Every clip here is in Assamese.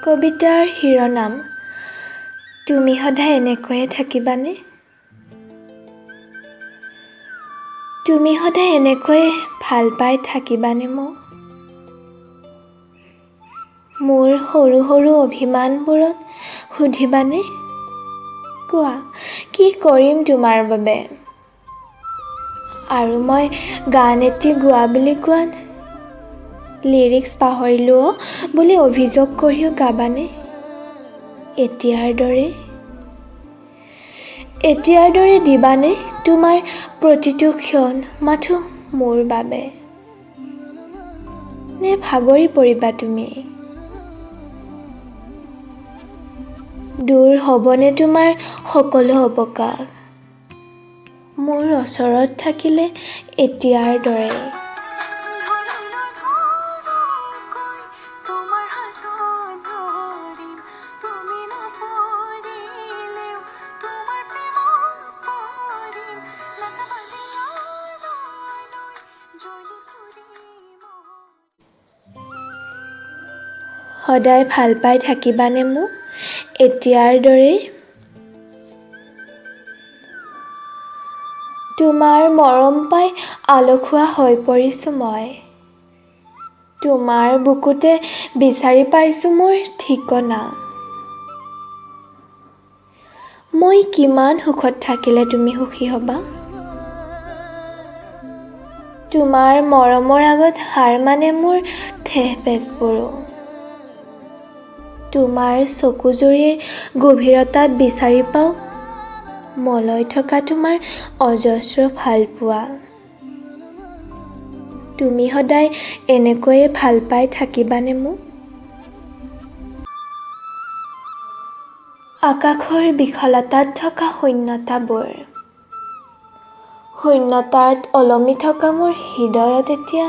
কবিতাৰ শিৰোনাম তুমি সদায় এনেকৈয়ে থাকিবানে? তুমি সদায় এনেকৈ ভাল পাই থাকিবানে মোক? মোৰ সৰু সৰু অভিমানবোৰত সুধিবানে? কোৱা কি কৰিম তোমাৰ বাবে? আৰু মই গান এটি গোৱা বুলি কোৱাত লিৰিক্স পাহৰিলোঁ বুলি অভিযোগ কৰিও গাবানে? এতিয়াৰ দৰে দিবানে তোমাৰ প্ৰতিটো ক্ষণ মাথো মোৰ বাবে? নে ভাগৰি পৰিবা তুমি? দূৰ হ'বনে তোমাৰ সকলো অৱকাশ মোৰ ওচৰত থাকিলে এতিয়াৰ দৰে? সদায় ভাল পাই থাকিবানে মোক এতিয়াৰ দৰে? তোমাৰ মৰম পাই আলসুৱা হৈ পৰিছোঁ মই। তোমাৰ বুকুতে বিচাৰি পাইছোঁ মোৰ ঠিকনা। মই কিমান সুখত থাকিলে তুমি সুখী হ'বা? তোমাৰ মৰমৰ আগত হাৰ মানে মোৰ ঠেহ পেচবোৰো। তোমাৰ চকুজুৰিৰ গভীৰতাত বিচাৰি পাওঁ মলৈ থকা তোমাৰ অজস্ৰ ভালপোৱা। তুমি সদায় এনেকৈয়ে ভাল পাই থাকিবানে মোক? আকাশৰ বিশালতাত থকা শূন্যতাত ওলমি থকা মোৰ হৃদয়ত এতিয়া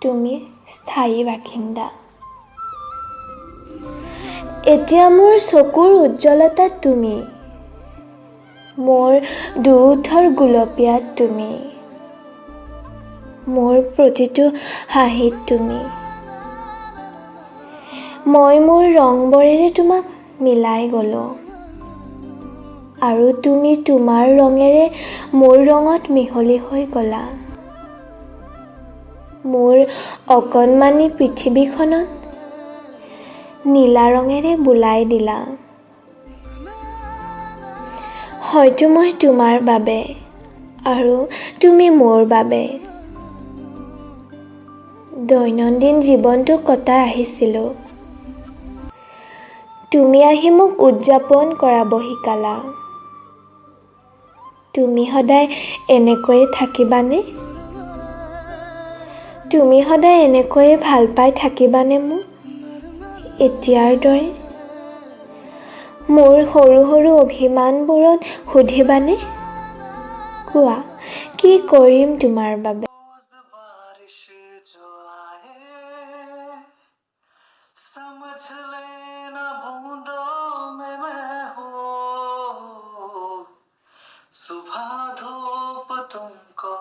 তুমি স্থায়ী বাসিন্দা। এতিয়া মোৰ চকুৰ উজ্জ্বলতাত তুমি, মোৰ দুয়োঠৰ গুলপীয়াত তুমি, মোৰ প্ৰতিটো হাঁহিত তুমি। মই মোৰ ৰংবোৰেৰে তোমাক মিলাই গ'লোঁ আৰু তুমি তোমাৰ ৰঙেৰে মোৰ ৰঙত মিহলি হৈ গ'লা। মোৰ অকণমানি পৃথিৱীখনত নীলা ৰঙেৰে বোলাই দিলা। হয়তো মই তোমাৰ বাবে আৰু তুমি মোৰ বাবে দৈনন্দিন জীৱনটো কটাই আহিছিলোঁ। তুমি আহি মোক উদযাপন কৰাব শিকালা। তুমি সদায় এনেকৈয়ে থাকিবানে? তুমি সদায় এনেকৈয়ে ভাল পাই থাকিবানে মোক এতিয়াৰ দৰে? মোৰ সৰু সৰু অভিমানবোৰত সুধিবানে? কোৱা কি কৰিম তোমাৰ বাবে? समझ लेना बूंदों में मैं हूँ सुबह धूप तुमको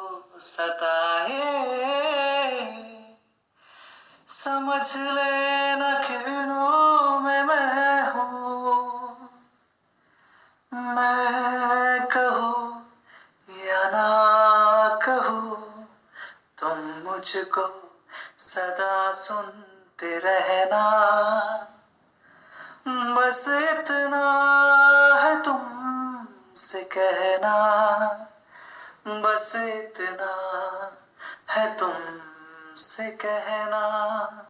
सताए समझ लेना किरणों में मैं हूँ मैं कहूँ या ना कहूँ तुम मुझको सदा सुनते रहना बस इतना है तुमसे कहना बस इतना है तुमसे कहना।